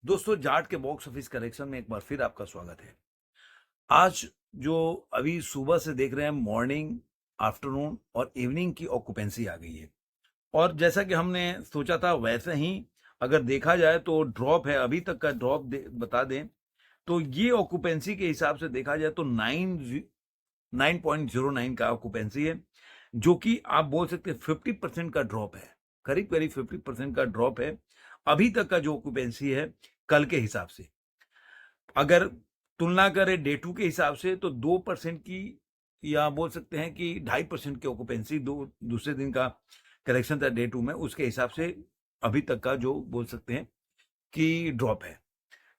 दोस्तों जाट के box office collection में एक बार फिर आपका स्वागत है। आज जो अभी सुबह से देख रहे हैं मॉर्निंग, आफ्टरनून और इवनिंग की ऑक्यूपेंसी आ गई है। और जैसा कि हमने सोचा था वैसे ही अगर देखा जाए तो ड्रॉप है, अभी तक का ड्रॉप बता दें तो ये ऑक्यूपेंसी के हिसाब से देखा जाए तो 9.09 का ऑक्यूपेंसी है, जो कि आप बोल सकते हैं 50% का ड्रॉप है। करीब करीब 50% का ड्रॉप है अभी तक का जो ऑक्यूपेंसी है कल के हिसाब से। अगर तुलना करें डे टू के हिसाब से तो 2% की, या बोल सकते हैं कि 2.5% की ऑक्यूपेंसी दूसरे दिन का कलेक्शन था डे टू में, उसके हिसाब से अभी तक का जो बोल सकते हैं कि ड्रॉप है।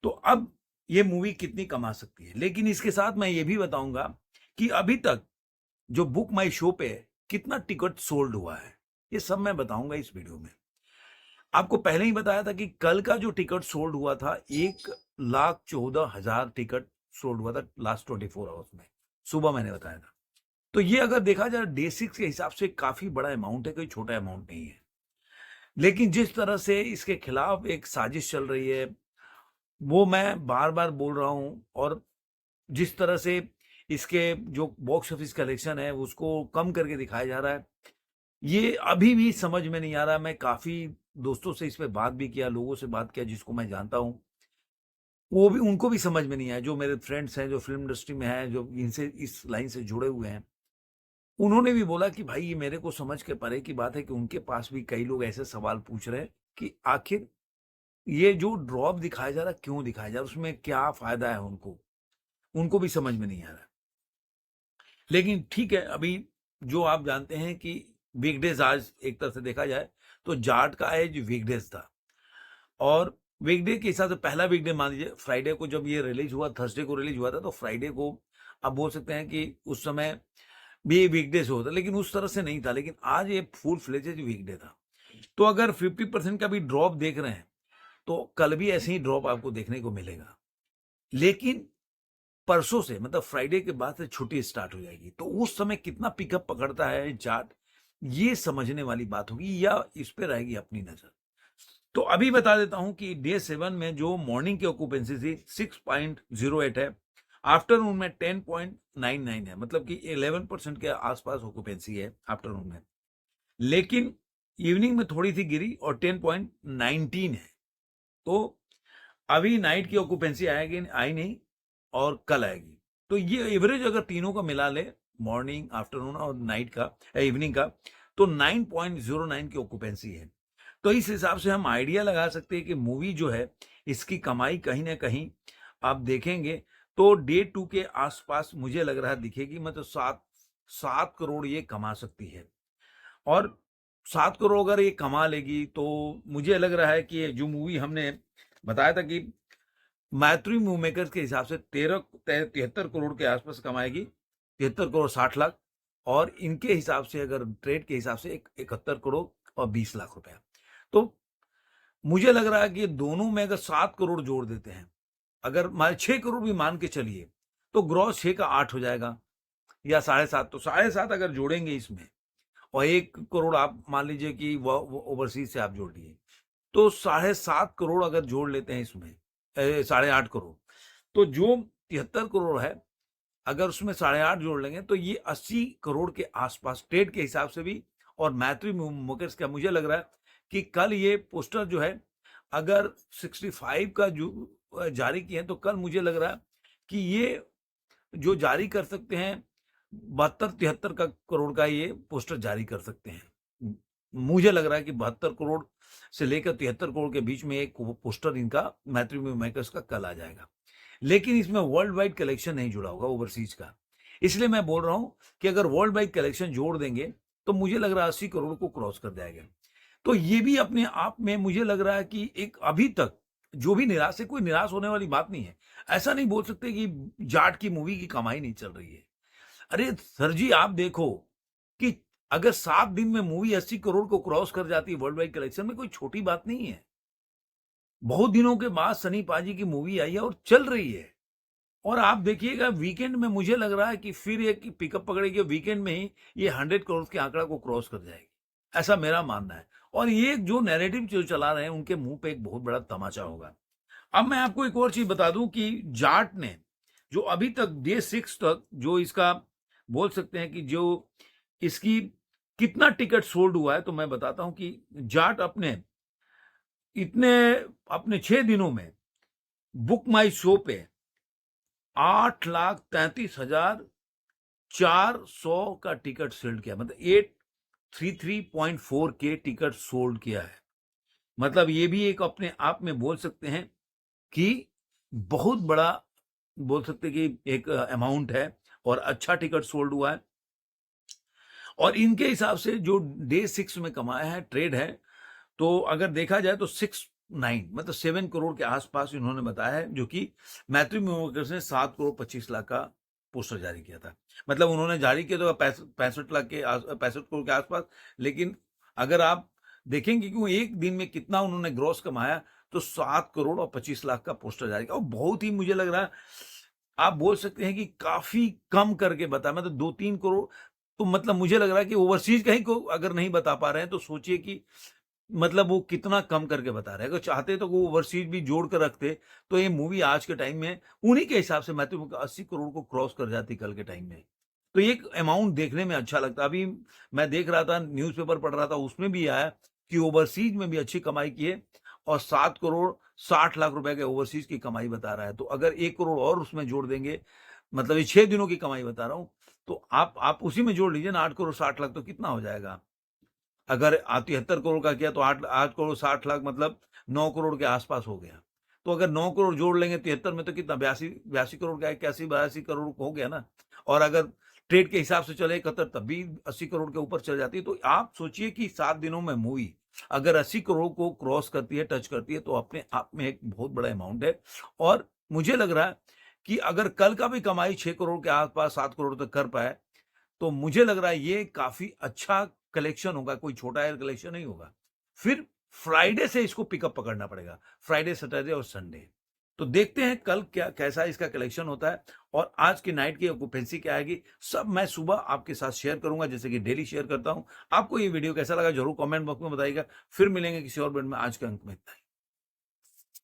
तो अब ये मूवी कितनी कमा सकती है, लेकिन इसके साथ मैं ये भी बताऊंगा कि अभी तक जो बुक माई शो पे कितना टिकट सोल्ड हुआ है, ये सब मैं बताऊंगा इस वीडियो में। आपको पहले ही बताया था कि कल का जो टिकट सोल्ड हुआ था 1,14,000 टिकट सोल्ड हुआ था लास्ट 24 आवर्स में, सुबह मैंने बताया था। तो ये अगर देखा जाए डे 6 के हिसाब से काफी बड़ा अमाउंट है, कोई छोटा अमाउंट नहीं है। लेकिन जिस तरह से इसके खिलाफ एक साजिश चल रही है वो मैं बार बार बोल रहा हूं, और जिस तरह से इसके जो बॉक्स ऑफिस कलेक्शन है उसको कम करके दिखाया जा रहा है, ये अभी भी समझ में नहीं आ रहा। मैं काफी दोस्तों से इस पे बात भी किया, लोगों से बात किया जिसको मैं जानता हूं, वो भी, उनको भी समझ में नहीं आया। जो मेरे फ्रेंड्स हैं जो फिल्म इंडस्ट्री में हैं, जो इनसे इस लाइन से जुड़े हुए हैं, उन्होंने भी बोला कि भाई ये मेरे को समझ के परे की बात है कि उनके पास भी कई लोग ऐसे सवाल पूछ रहे हैं कि आखिर ये जो ड्रॉप दिखाया जा रहा है क्यों दिखाया जा रहा है, उसमें क्या फायदा है उनको, उनको भी समझ में नहीं आ रहा है। लेकिन ठीक है, अभी जो आप जानते हैं कि वीकडेज, आज एक तरह से देखा जाए तो जाट का आज वीकडेज था, और वीकडे के हिसाब से पहला वीकडे मान लीजिए फ्राइडे को जब ये रिलीज हुआ, थर्सडे को रिलीज हुआ था, तो फ्राइडे को आप बोल सकते हैं कि उस समय भी वीकडे से होता, लेकिन उस तरह से नहीं था। लेकिन आज ये फुल फ्लेजेड वीकडे था। तो अगर 50% का भी ड्रॉप देख रहे हैं तो कल भी ऐसे ही ड्रॉप आपको देखने को मिलेगा। लेकिन परसों से, मतलब फ्राइडे के बाद से छुट्टी स्टार्ट हो जाएगी, तो उस समय कितना पिकअप पकड़ता है चार्ट, ये समझने वाली बात होगी, या इस पे रहेगी अपनी नजर। तो अभी बता देता हूं कि डे 7 में जो मॉर्निंग की ऑक्यूपेंसी थी 6.08 है, आफ्टरनून में 10.99 है, मतलब कि 11% के आसपास ऑक्यूपेंसी है आफ्टरनून में। लेकिन इवनिंग में थोड़ी सी गिरी और 10.19 है। तो अभी नाइट की ऑक्यूपेंसी आएगी, आई नहीं, और कल आएगी। तो ये एवरेज अगर तीनों का मिला ले, मॉर्निंग, आफ्टरनून और नाइट का, इवनिंग का, तो 9.09 की ऑक्यूपेंसी है। तो इस हिसाब से हम आइडिया लगा सकते हैं कि मूवी जो है इसकी कमाई कहीं ना कहीं आप देखेंगे तो डे टू के आसपास मुझे लग रहा है दिखेगी, मतलब 7 करोड़ ये कमा सकती है। और 7 करोड़ अगर ये कमा लेगी तो मुझे लग रहा है कि ये जो मूवी हमने बताया था कि मैत्री मूव मेकर्स के हिसाब से 73 करोड़ के आसपास कमाएगी, 73 करोड़ 60 लाख। और इनके हिसाब से अगर ट्रेड के हिसाब से 71 करोड़ और 20 लाख रुपया। तो मुझे लग रहा है कि दोनों में अगर 7 करोड़ जोड़ देते हैं, अगर मान 6 करोड़ भी मान के चलिए, तो ग्रॉस 6 का 8 हो जाएगा, या 7.5। तो 7.5 अगर जोड़ेंगे इसमें, और 1 करोड़ आप मान लीजिए कि वो ओवरसीज से आप जोड़ लिए, तो 7.5 करोड़ अगर जोड़ लेते हैं इसमें, 8.5 करोड़, तो जो 73 करोड़ है, अगर उसमें 8.5 जोड़ लेंगे तो ये 80 करोड़ के आसपास ट्रेड के हिसाब से भी। और मैत्री मुकेश का मुझे लग रहा है कि कल ये पोस्टर जो है, अगर 65 का जो जारी किए तो कल मुझे लग रहा है कि ये जो जारी कर सकते हैं 72-73 करोड़ का ये पोस्टर जारी कर सकते हैं। मुझे लग रहा है कि 72 करोड़ से लेकर 73 करोड़ के बीच में एक पोस्टर इनका मैत्री मेकर्स का कल आ जाएगा। लेकिन इसमें वर्ल्ड वाइड कलेक्शन नहीं जुड़ा होगा ओवरसीज का, इसलिए मैं बोल रहा हूं कि अगर वर्ल्ड वाइड कलेक्शन जोड़ देंगे तो मुझे लग रहा है 80 करोड़ को क्रॉस कर जाएगा। तो ये भी अपने आप में मुझे लग रहा है कि एक अभी तक जो भी निराश है, कोई निराश होने वाली बात नहीं है। ऐसा नहीं बोल सकते कि जाट की मूवी की कमाई नहीं चल रही है। अरे सर जी, आप देखो कि अगर 7 दिन में मूवी 80 करोड़ को क्रॉस कर जाती है वर्ल्ड वाइड कलेक्शन में, कोई छोटी बात नहीं है। बहुत दिनों के बाद सनी पाजी की मूवी आई है और चल रही है। और आप देखिएगा वीकेंड में मुझे लग रहा है कि फिर एक पिकअप पकड़ेगी, वीकेंड में ही ये 100 करोड़ के आंकड़ा को क्रॉस कर जाएगी, ऐसा मेरा मानना है। और ये जो नैरेटिव जो चला रहे हैं उनके मुंह पे एक बहुत बड़ा तमाचा होगा। अब मैं आपको एक और चीज बता दूं कि जाट ने जो अभी तक डे 6 तक जो इसका बोल सकते हैं कि जो इसकी कितना टिकट सोल्ड हुआ है, तो मैं बताता हूं कि जाट इतने अपने 6 दिनों में बुक माई शो पे 8,33,400 का टिकट सेल्ड किया, मतलब 833.4 के टिकट सोल्ड किया है। मतलब ये भी एक अपने आप में बोल सकते हैं कि बहुत बड़ा बोल सकते हैं कि एक अमाउंट है और अच्छा टिकट सोल्ड हुआ है। और इनके हिसाब से जो डे 6 में कमाया है ट्रेड है, तो अगर देखा जाए तो 6-9 मतलब 7 करोड़ के आसपास इन्होंने बताया है, जो कि मैथ्यू मूवमेंट्स ने 7,25,00,000 का पोस्टर जारी किया था। मतलब उन्होंने जारी किया तो 65 करोड़ के आसपास, लेकिन अगर आप देखेंगे कि वो एक दिन में कितना उन्होंने ग्रॉस कमाया, तो 7,25,00,000 का पोस्टर जारी किया। और बहुत ही मुझे लग रहा है, आप बोल सकते हैं कि काफी कम करके बताया, मतलब 2-3 करोड़। तो मतलब मुझे लग रहा है कि ओवरसीज कहीं को अगर नहीं बता पा रहे हैं, तो सोचिए कि मतलब वो कितना कम करके बता रहे हैं। अगर चाहते तो वो ओवरसीज भी जोड़ कर रखते, तो ये मूवी आज के टाइम में उन्हीं के हिसाब से मैथ्यू 80 करोड़ को क्रॉस कर जाती कल के टाइम में। तो एक अमाउंट देखने में अच्छा लगता। अभी मैं देख रहा था, न्यूज़पेपर पढ़ रहा था, उसमें भी आया कि ओवरसीज में भी अच्छी कमाई की है और 7,60,00,000 रुपए के ओवरसीज की कमाई बता रहा है। तो अगर 1 करोड़ और उसमें जोड़ देंगे, मतलब ये 6 दिनों की कमाई बता रहा हूँ, तो आप उसी में जोड़ लीजिए ना, 8,60,00,000 तो कितना हो जाएगा? अगर 73 करोड़ का किया तो 8,60,00,000 मतलब 9 करोड़ के आसपास हो गया। तो अगर 9 करोड़ जोड़ लेंगे 73 में, तो कितना 82 करोड़ का 81-82 करोड़ हो गया ना। और अगर ट्रेड के हिसाब से चले 71, तब भी 80 करोड़ के ऊपर चल जाती है। तो आप सोचिए कि 7 दिनों में मूवी अगर 80 करोड़ को क्रॉस करती है, टच करती है, तो अपने आप में एक बहुत बड़ा अमाउंट है। और मुझे लग रहा है कि अगर कल का भी कमाई 6 करोड़ के आसपास 7 करोड़ तक कर पाए, तो मुझे लग रहा है ये काफ़ी अच्छा कलेक्शन होगा, कोई छोटा एयर कलेक्शन नहीं होगा। फिर फ्राइडे से इसको पिकअप पकड़ना पड़ेगा, फ्राइडे, सैटरडे और संडे। तो देखते हैं कल क्या कैसा इसका कलेक्शन होता है और आज की नाइट की ऑक्यूपेंसी क्या आएगी, सब मैं सुबह आपके साथ शेयर करूँगा, जैसे कि डेली शेयर करता हूँ। आपको ये वीडियो कैसा लगा ज़रूर कमेंट बॉक्स में बताइएगा। फिर मिलेंगे किसी और वीडियो में, आज के अंक में इतना ही।